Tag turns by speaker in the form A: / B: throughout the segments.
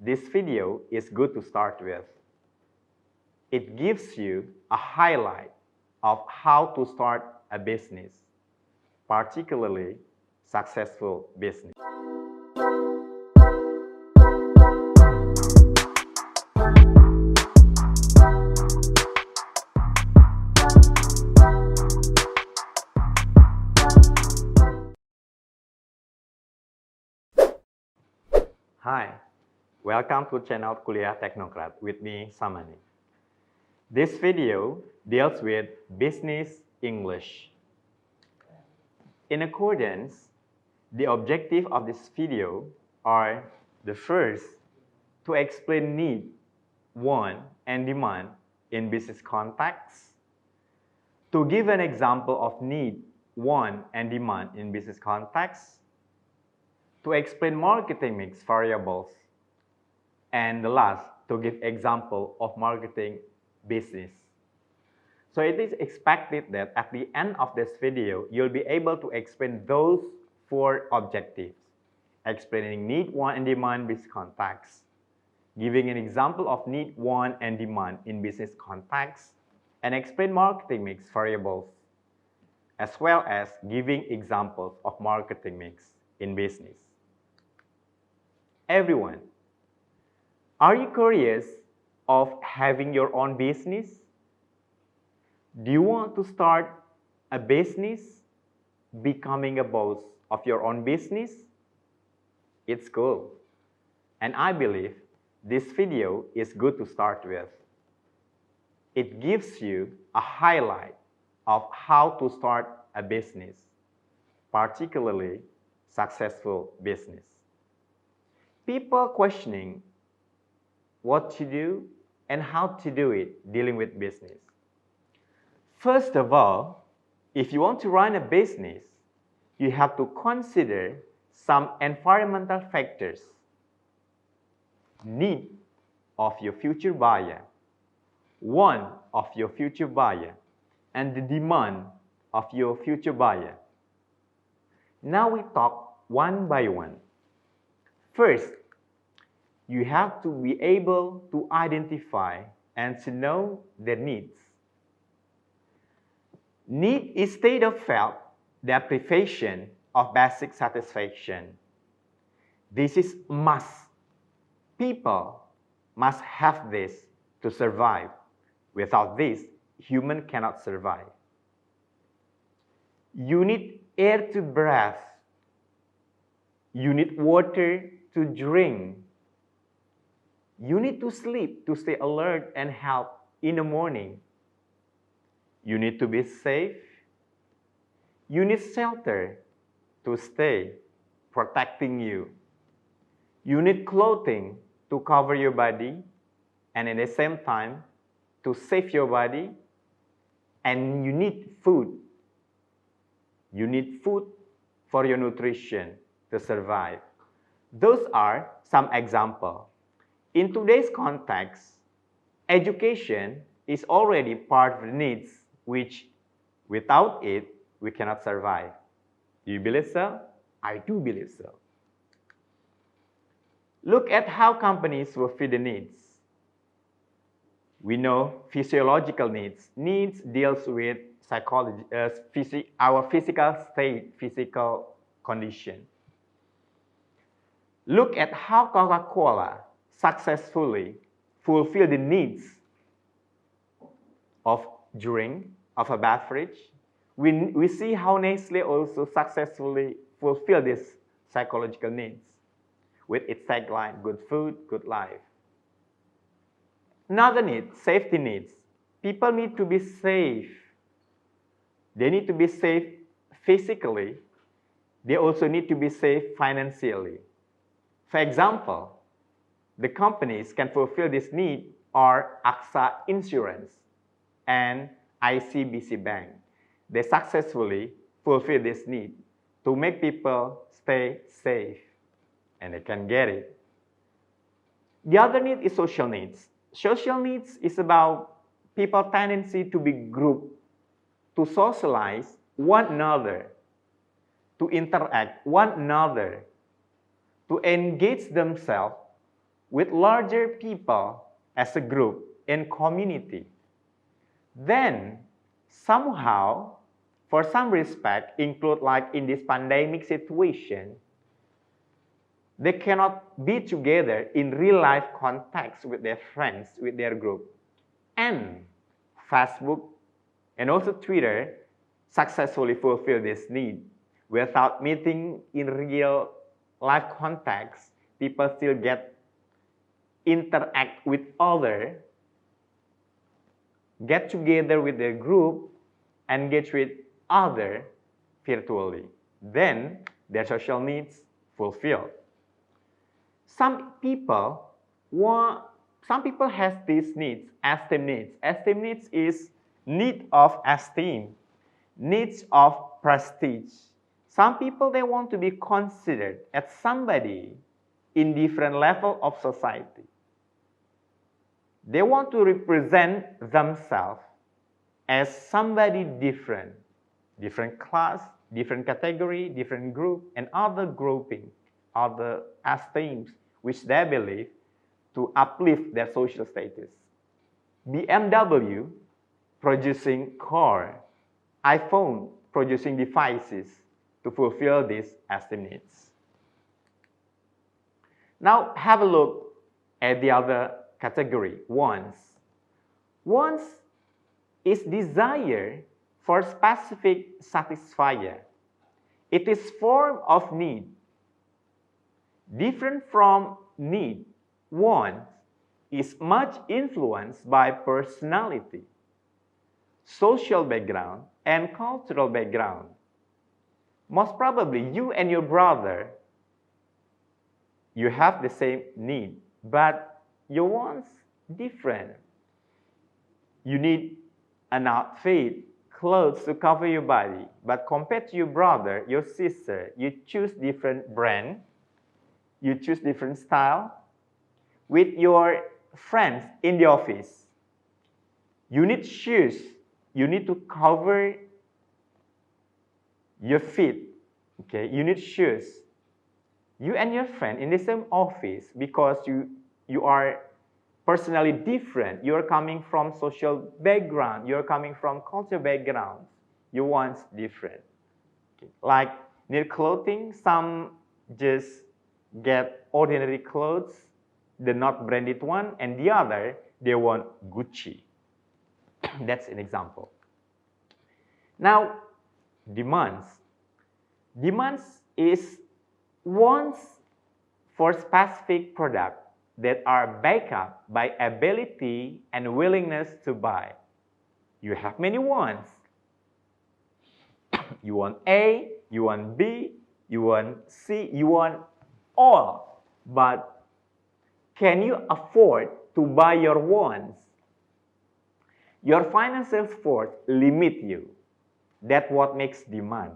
A: this video is good to start with. It gives you a highlight of how to start a business, particularly successful business. Hi, welcome to channel Kuliah Teknokrat with me, Samani. This video deals with business English. In accordance, the objective of this video are the first, to explain need, want, and demand in business context, to give an example of need, want, and demand in business context, to explain marketing mix variables, and the last, to give example of marketing business. So it is expected that at the end of this video, you'll be able to explain those 4 objectives: explaining need, want, and demand business context, giving an example of need, want, and demand in business context, and explain marketing mix variables, as well as giving examples of marketing mix in business. Everyone, are you curious of having your own business? Do you want to start a business, becoming a boss of your own business? It's cool. And I believe this video is good to start with. It gives you a highlight of how to start a business, particularly successful business. People questioning what to do and how to do it dealing with business. First of all, if you want to run a business, you have to consider some environmental factors: need of your future buyer, want of your future buyer, and the demand of your future buyer. Now we talk one by one. First, you have to be able to identify and to know their needs. Need is state of felt deprivation of basic satisfaction. This is must. People must have this to survive. Without this, human cannot survive. You need air to breathe. You need water to drink. You need to sleep to stay alert and healthy in the morning. You need to be safe. You need shelter to stay protecting you. You need clothing to cover your body and at the same time to save your body. And you need food. You need food for your nutrition to survive. Those are some examples. In today's context, education is already part of the needs, which without it, we cannot survive. Do you believe so? I do believe so. Look at how companies fulfill the needs. We know physiological needs. Needs deals with psychology, our physical state, physical condition. Look at how Coca-Cola successfully fulfill the needs of drink, of a beverage. We see how Nestle also successfully fulfill these psychological needs with its tagline, good food, good life. Another need, safety needs. People need to be safe. They need to be safe physically. They also need to be safe financially. For example, the companies can fulfill this need are AXA Insurance and ICBC Bank. They successfully fulfill this need to make people stay safe, and they can get it. The other need is social needs. Social needs is about people's tendency to be grouped, to socialize one another, to interact one another, to engage themselves with larger people as a group in community, then somehow, for some respect, include like in this pandemic situation, they cannot be together in real life context with their friends, with their group. And Facebook and also Twitter successfully fulfill this need. Without meeting in real life context, people still interact with others, get together with their group, engage with others virtually. Then their social needs fulfilled. Some people has these needs, esteem needs. Esteem needs is need of esteem, needs of prestige. Some people, they want to be considered as somebody in different level of society. They want to represent themselves as somebody different, different class, different category, different group, and other grouping, other esteems, which they believe to uplift their social status. BMW producing car, iPhone producing devices to fulfill these esteem needs. Now have a look at the other category, wants. Wants is desire for specific satisfier. It is form of need. Different from need, want is much influenced by personality, social background, and cultural background. Most probably, you and your brother, you have the same need, but your wants different. You need an outfit, clothes to cover your body, but compared to your brother, your sister, you choose different brand, you choose different style. With your friends in the office, you need shoes, you need to cover your feet, okay? You need shoes. You and your friend in the same office, because you are personally different, you are coming from social background, you are coming from cultural background, your wants different. Okay. Like need clothing, some just get ordinary clothes, the not branded one, and the other, they want Gucci. That's an example. Now, demands. Demands is wants for specific product that are backed up by ability and willingness to buy. You have many wants. You want A, you want B, you want C, you want all. But can you afford to buy your wants? Your financial force limit you. That's what makes demand.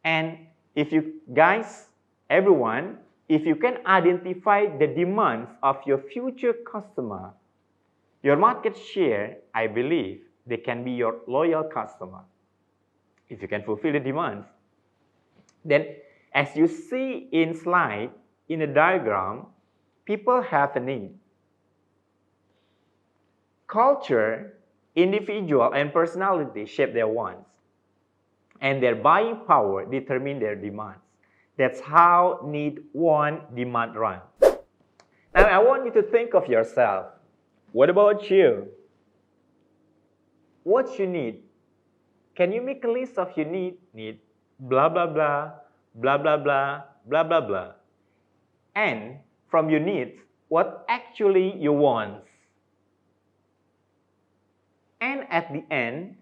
A: And if you guys, everyone, if you can identify the demands of your future customer, your market share, I believe, they can be your loyal customer. If you can fulfill the demands, then as you see in slide, in a diagram, people have a need. Culture, individual, and personality shape their wants, and their buying power determine their demands. That's how need, want, demand run. Now I want you to think of yourself. What about you? What you need? Can you make a list of your need? Need blah, blah, blah, blah, blah, blah, blah, blah, blah. And from your needs, what actually you want? And at the end,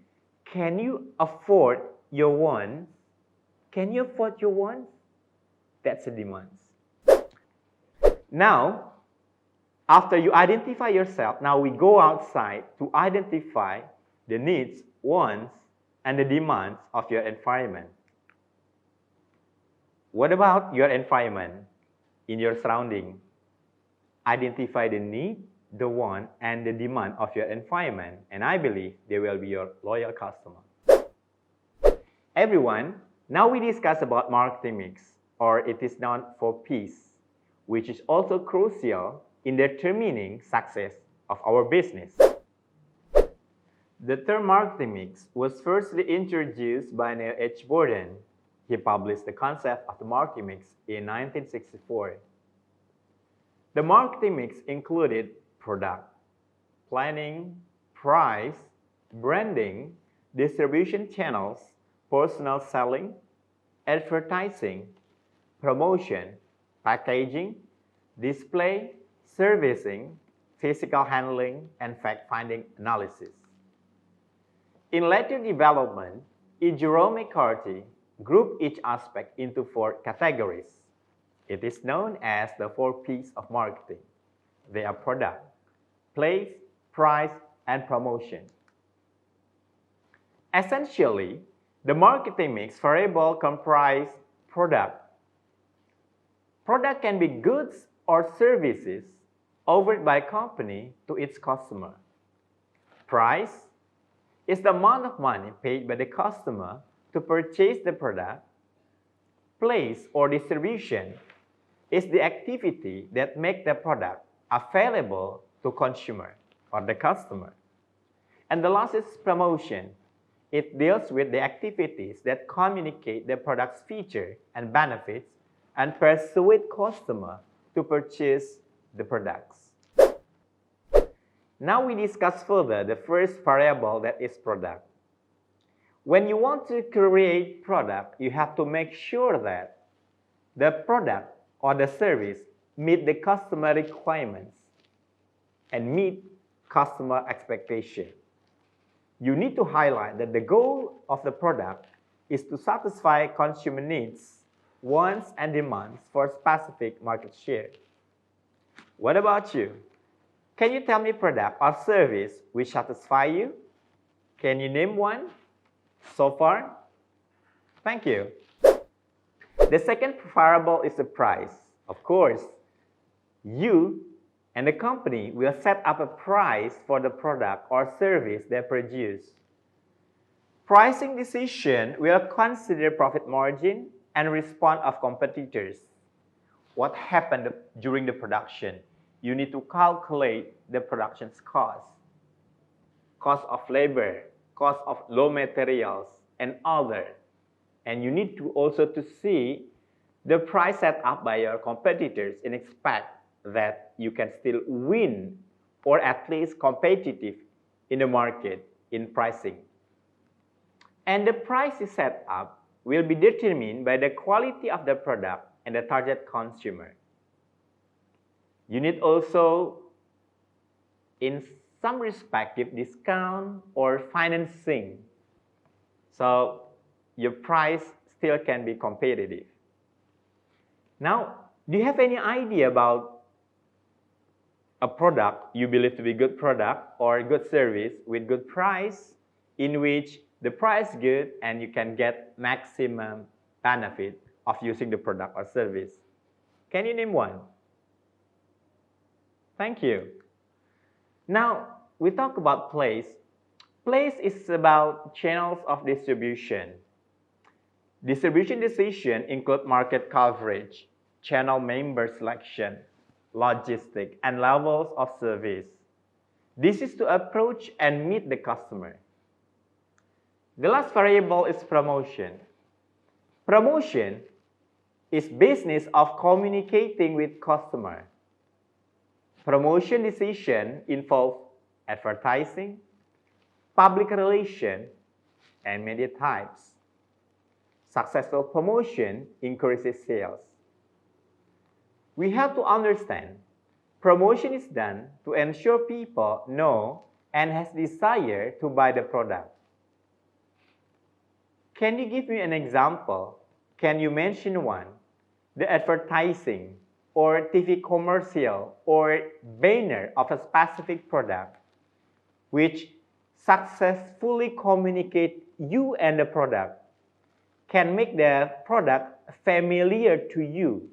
A: can you afford your wants? Can you afford your wants? That's the demands. Now, after you identify yourself, now we go outside to identify the needs, wants, and the demands of your environment. What about your environment in your surrounding? Identify the need, the want, and the demand of your environment, and I believe they will be your loyal customer. Everyone, now we discuss about marketing mix, or it is known for peace, which is also crucial in determining success of our business. The term marketing mix was firstly introduced by Neil H. Borden. He published the concept of the marketing mix in 1964. The marketing mix included product, planning, price, branding, distribution channels, personal selling, advertising, promotion, packaging, display, servicing, physical handling, and fact-finding analysis. In later development, E. Jerome McCarthy grouped each aspect into 4 categories. It is known as the 4 P's of marketing. They are product, place, price, and promotion. Essentially, the marketing mix variable comprise product. Product can be goods or services offered by a company to its customer. Price is the amount of money paid by the customer to purchase the product. Place or distribution is the activity that makes the product available to consumer or the customer. And the last is promotion. It deals with the activities that communicate the product's feature and benefits and persuade customer to purchase the products. Now we discuss further the first variable, that is product. When you want to create product, you have to make sure that the product or the service meet the customer requirements and meet customer expectation. You need to highlight that the goal of the product is to satisfy consumer needs, wants, and demands for specific market share. What about you? Can you tell me product or service which satisfy you? Can you name one so far? Thank you. The second variable is the price. Of course, you and the company will set up a price for the product or service they produce. Pricing decision will consider profit margin and response of competitors. What happened during the production? You need to calculate the production's cost of labor, cost of raw materials, and other. And you need to also to see the price set up by your competitors and expect that you can still win or at least competitive in the market in pricing. And the price is set up will be determined by the quality of the product and the target consumer. You need also, in some respective, discount or financing. So your price still can be competitive. Now, do you have any idea about a product you believe to be good product or good service with good price, in which the price is good and you can get maximum benefit of using the product or service? Can you name one? Thank you. Now, we talk about place. Place is about channels of distribution. Distribution decisions include market coverage, channel member selection, logistics, and levels of service. This is to approach and meet the customer. The last variable is promotion. Promotion is business of communicating with customer. Promotion decisions involve advertising, public relations, and media types. Successful promotion increases sales. We have to understand, promotion is done to ensure people know and has desire to buy the product. Can you give me an example? Can you mention one? The advertising or TV commercial or banner of a specific product which successfully communicate you and the product, can make the product familiar to you,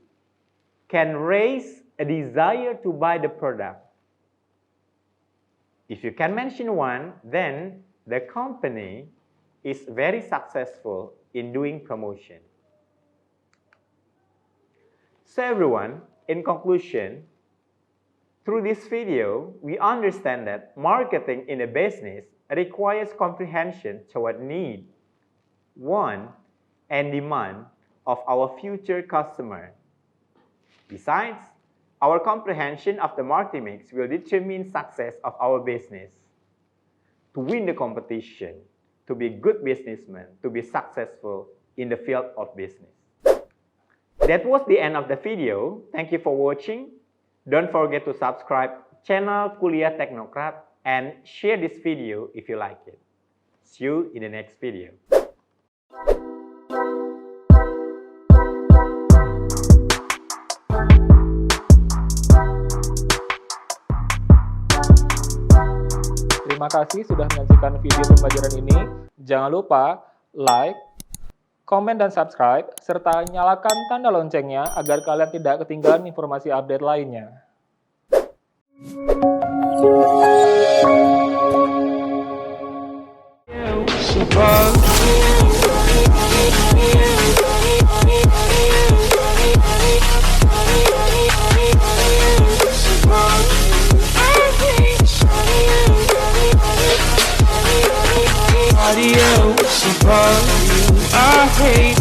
A: can raise a desire to buy the product. If you can mention one, then the company is very successful in doing promotion. So everyone, in conclusion, Through this video, we understand that marketing in a business requires comprehension toward need, want, and demand of our future customer. Besides, our comprehension of the marketing mix will determine success of our business. To win the competition, to be a good businessman, to be successful in the field of business. That was the end of the video. Thank you for watching. Don't forget to subscribe channel Kuliah Teknokrat and share this video if you like it. See you in the next video.
B: Terima kasih sudah menyaksikan video pembelajaran ini. Jangan lupa like, komen dan subscribe, serta nyalakan tanda loncengnya agar kalian tidak ketinggalan informasi update lainnya. I hate